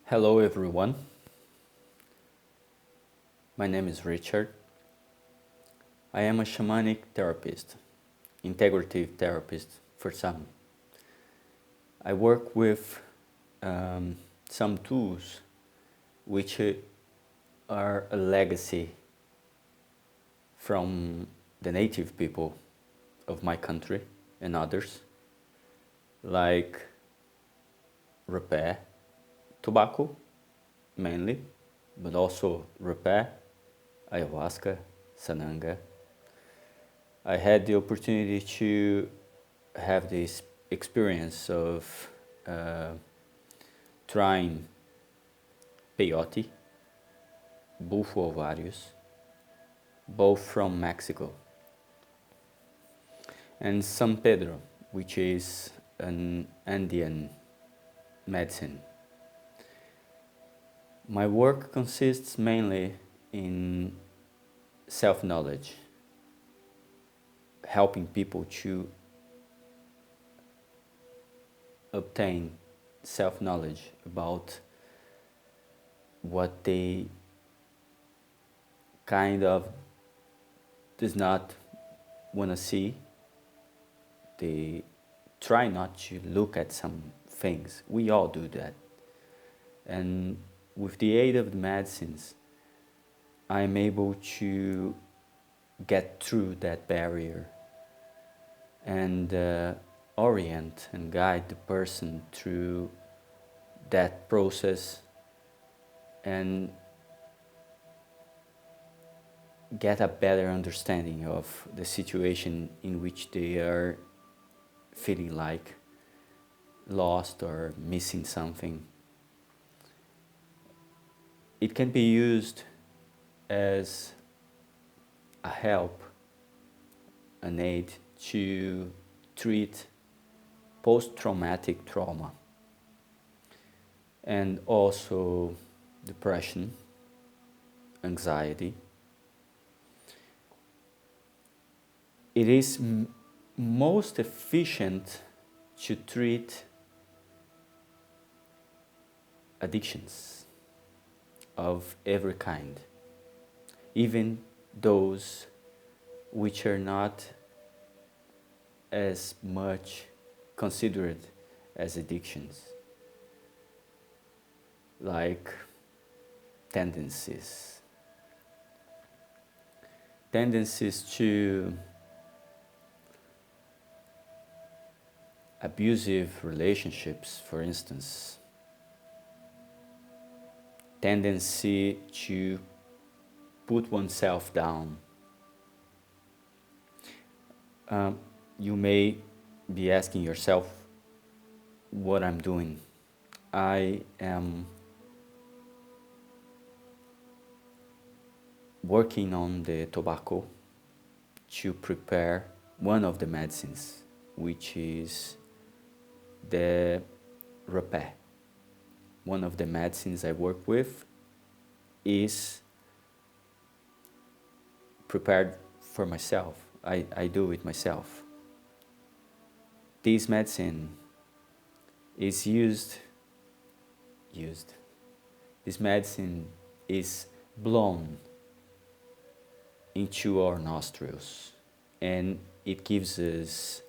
Hello everyone, my name is Richard. I am a shamanic therapist, integrative therapist for some. I work with some tools which are a legacy from the native people of my country and others, like rapé, tobacco mainly, but also rapé, ayahuasca, sananga. I had the opportunity to have this experience of trying peyote, bufo ovarios, both from Mexico, and San Pedro, which is an Andean medicine. My work consists mainly in self-knowledge, helping people to obtain self-knowledge about what they kind of does not want to see. They try not to look at some things. We all do that. And with the aid of the medicines, I'm able to get through that barrier and orient and guide the person through that process and get a better understanding of the situation in which they are feeling like lost or missing something. It can be used as a help, an aid to treat post-traumatic trauma and also depression, anxiety. It is most efficient to treat addictions of every kind, even those which are not as much considered as addictions, like tendencies to abusive relationships, for instance, tendency to put oneself down. You may be asking yourself what I'm doing. I am working on the tobacco to prepare one of the medicines, which is the rapé. One of the medicines I work with is prepared for myself. I do it myself. This medicine is used. This medicine is blown into our nostrils, and it gives us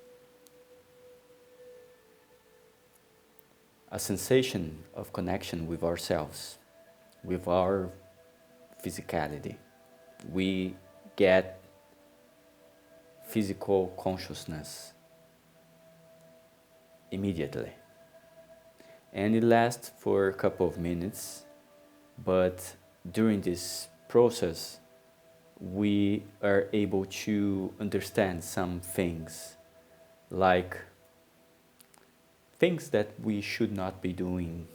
a sensation of connection with ourselves, with our physicality. We get physical consciousness immediately. And it lasts for a couple of minutes, but during this process, we are able to understand some things, like things that we should not be doing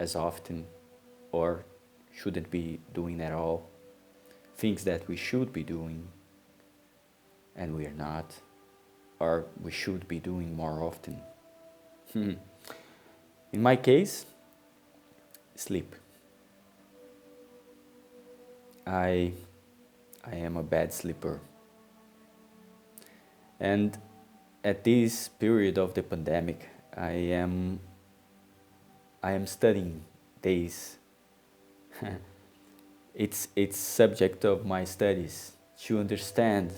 as often or shouldn't be doing at all, things that we should be doing and we are not, or we should be doing more often. In my case, sleep. I am a bad sleeper. And at this period of the pandemic, I am studying days. It's subject of my studies to understand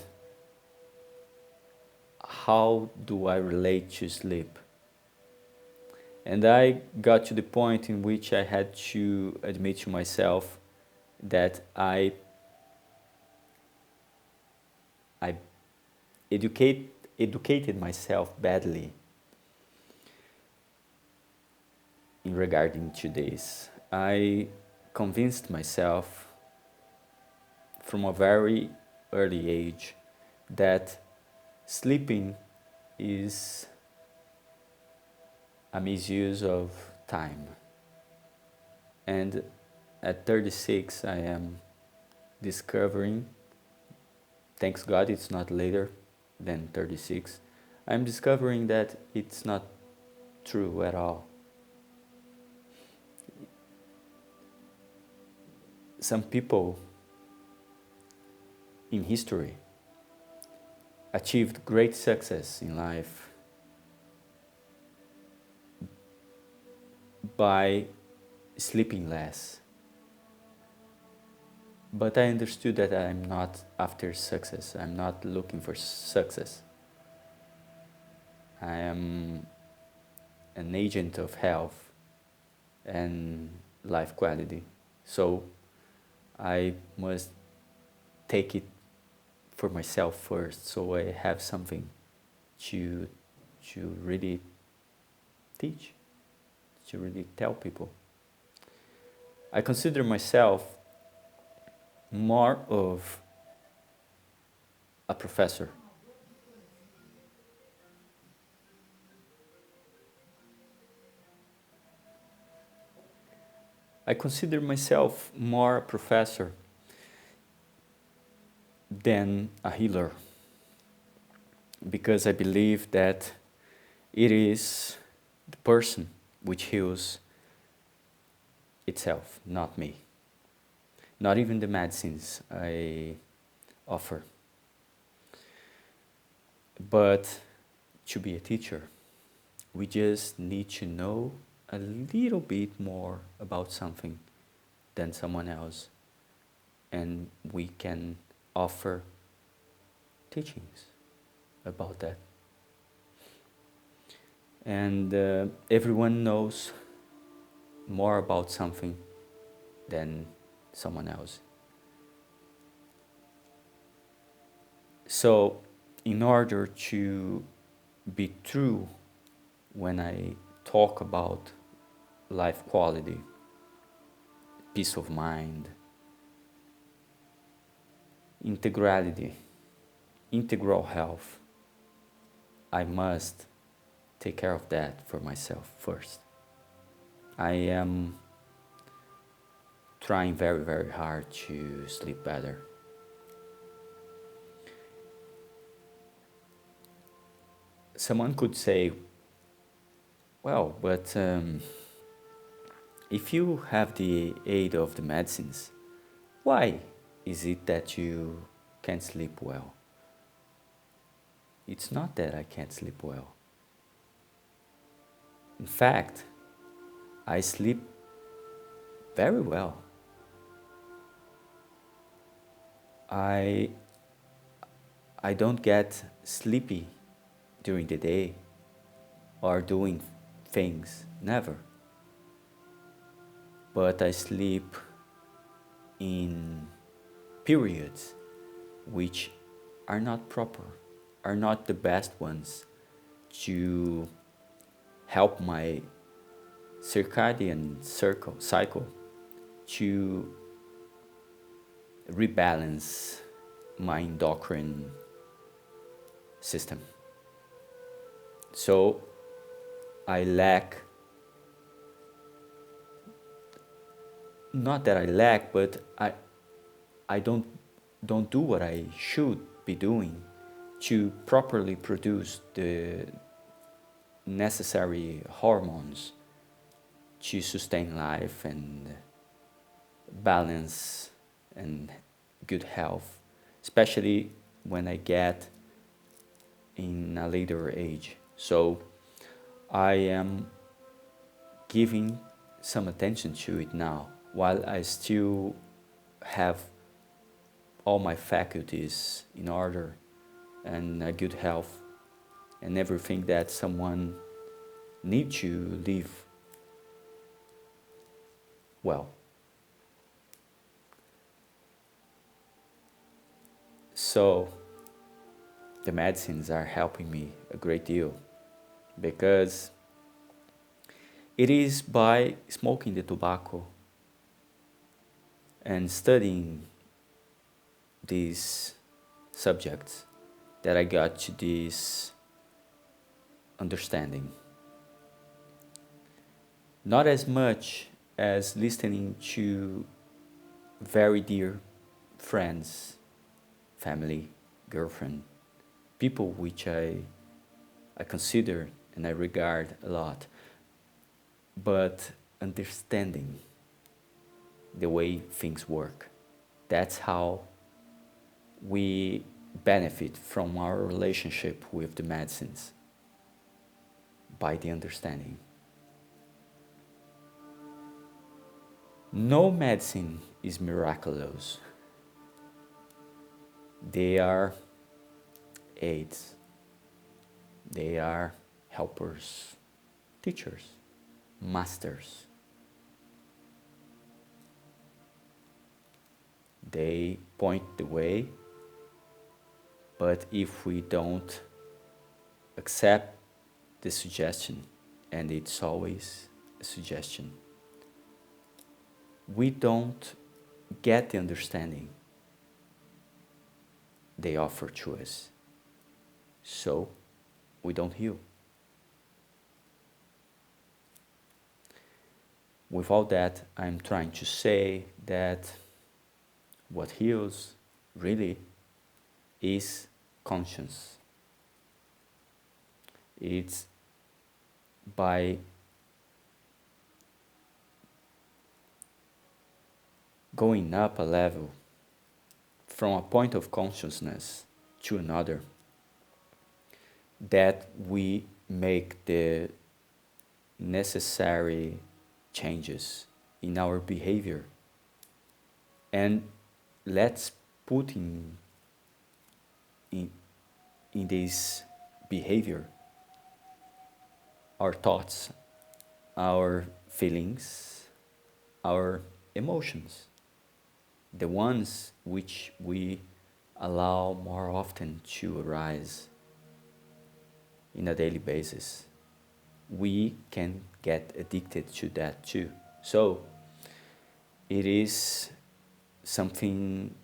how do I relate to sleep. And I got to the point in which I had to admit to myself that I educated myself badly in regarding to this. I convinced myself from a very early age that sleeping is a misuse of time. And at 36, I am discovering, thanks God it's not later than 36, I'm discovering that it's not true at all. Some people in history achieved great success in life by sleeping less. But I understood that I'm not after success. I'm not looking for success. I am an agent of health and life quality. So I must take it for myself first, so I have something to really teach, to really tell people. I consider myself more of a professor. I consider myself more a professor than a healer, because I believe that it is the person which heals itself, not me. Not even the medicines I offer. But to be a teacher, we just need to know a little bit more about something than someone else, and we can offer teachings about that. And everyone knows more about something than someone else. So, in order to be true when I talk about life quality, peace of mind, integrality, integral health, I must take care of that for myself first. I am trying very, very hard to sleep better. Someone could say, well, but if you have the aid of the medicines, why is it that you can't sleep well? It's not that I can't sleep well. In fact, I sleep very well. I don't get sleepy during the day or doing things, never. But I sleep in periods which are not proper, are not the best ones to help my circadian cycle to rebalance my endocrine system. So I lack, not that I lack, but I don't do what I should be doing to properly produce the necessary hormones to sustain life and balance and good health, especially when I get in a later age. So I am giving some attention to it now, while I still have all my faculties in order and a good health and everything that someone needs to live well. So the medicines are helping me a great deal, because it is by smoking the tobacco and studying these subjects that I got to this understanding. Not as much as listening to very dear friends, family, girlfriend, people which I consider and I regard a lot, but understanding the way things work. That's how we benefit from our relationship with the medicines, by the understanding. No medicine is miraculous. They are aids. They are helpers, teachers, masters. They point the way, but if we don't accept the suggestion, and it's always a suggestion, we don't get the understanding they offer to us. So we don't heal. With all that, I'm trying to say that what heals really is conscience. It's by going up a level from a point of consciousness to another that we make the necessary changes in our behavior. And let's put in this behavior our thoughts, our feelings, our emotions, the ones which we allow more often to arise in a daily basis. We can get addicted to that too. So it is something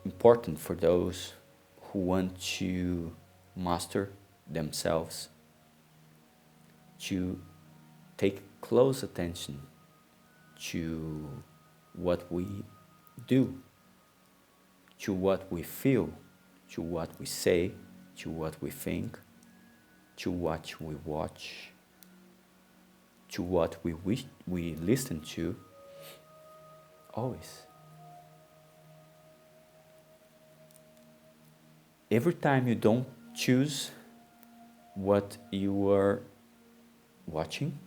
important for those who want to master themselves to take close attention to what we do, to what we feel, to what we say, to what we think, to what we watch, to what we listen to, always. Every time you don't choose what you are watching,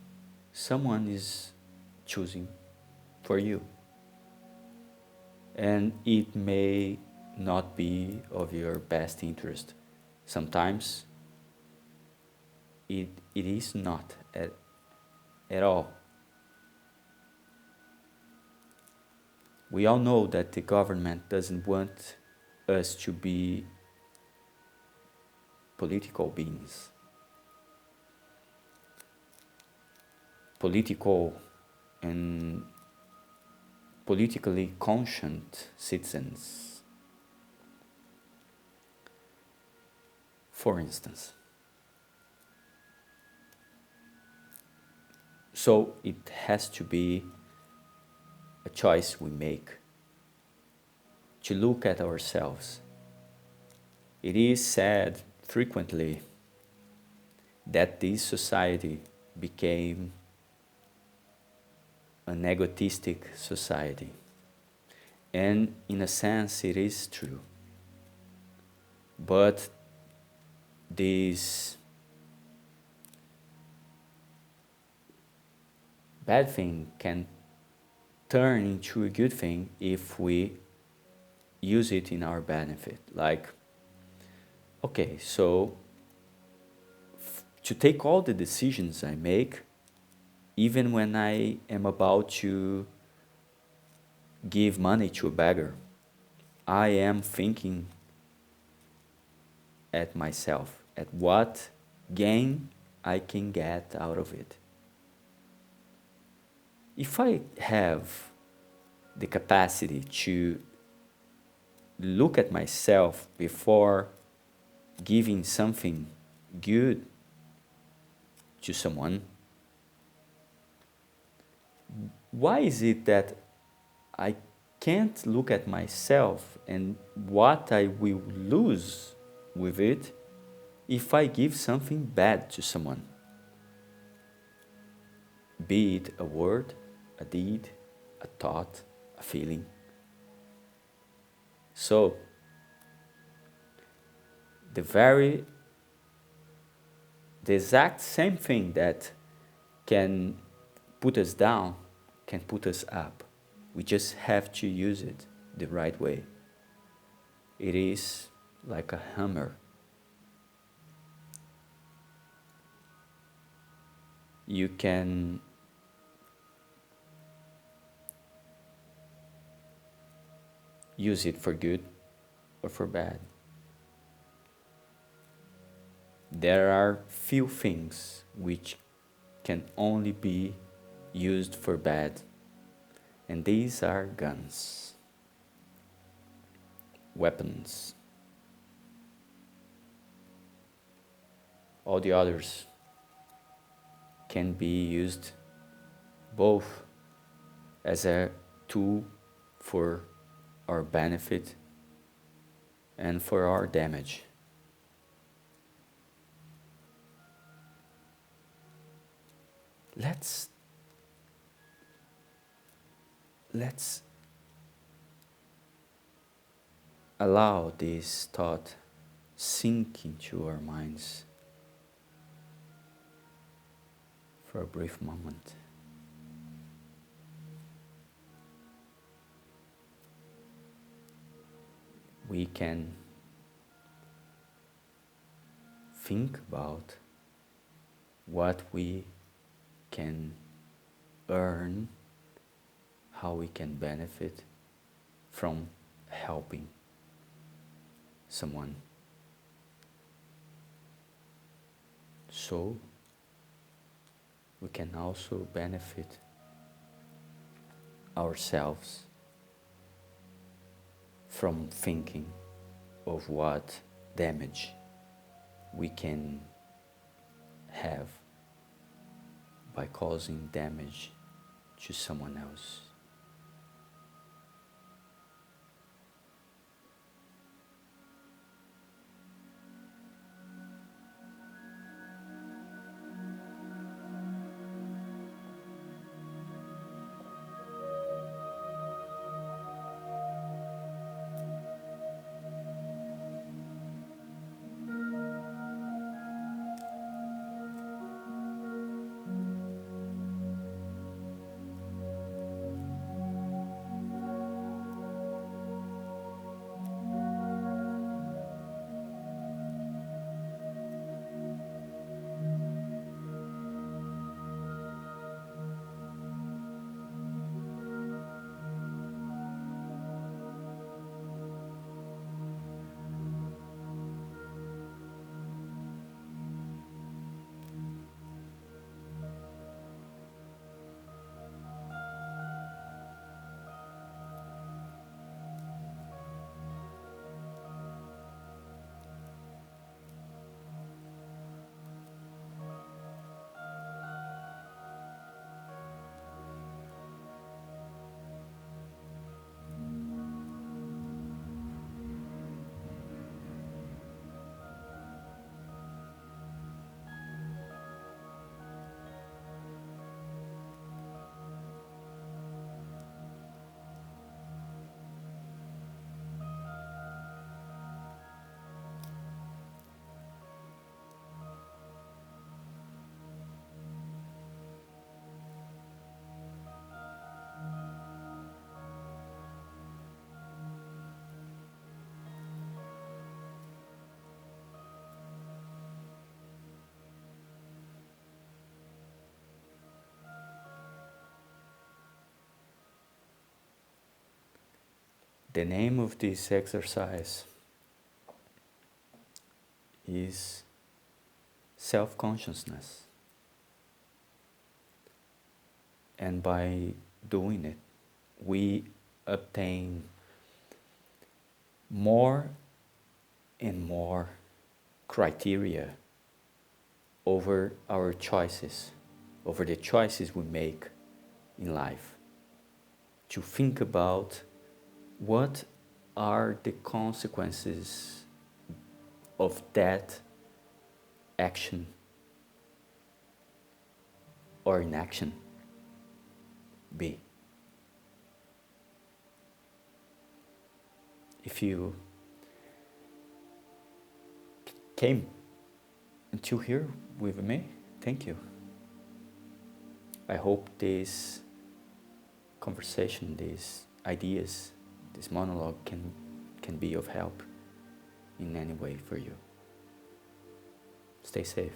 someone is choosing for you. And it may not be of your best interest. Sometimes it is not at all. We all know that the government doesn't want us to be political beings, political and politically conscient citizens. For instance. So it has to be a choice we make to look at ourselves. It is said frequently that this society became an egotistic society. And in a sense, it is true. But bad thing can turn into a good thing if we use it in our benefit. Like, okay, so to take all the decisions I make, even when I am about to give money to a beggar, I am thinking at myself, at what gain I can get out of it. If I have the capacity to look at myself before giving something good to someone, why is it that I can't look at myself and what I will lose with it if I give something bad to someone? Be it a word, a deed, a thought, a feeling. So, the exact same thing that can put us down can put us up. We just have to use it the right way. It is like a hammer. You can use it for good or for bad. There are few things which can only be used for bad, and these are guns, weapons. All the others can be used both as a tool for our benefit and for our damage. Let's allow this thought sink into our minds for a brief moment. We can think about what we can earn, how we can benefit from helping someone. So we can also benefit ourselves from thinking of what damage we can have by causing damage to someone else. The name of this exercise is self-consciousness. And by doing it, we obtain more and more criteria over our choices, over the choices we make in life. To think about what are the consequences of that action or inaction be. If you came until here with me, thank you. I hope this conversation, these ideas, this monologue can be of help in any way for you. Stay safe.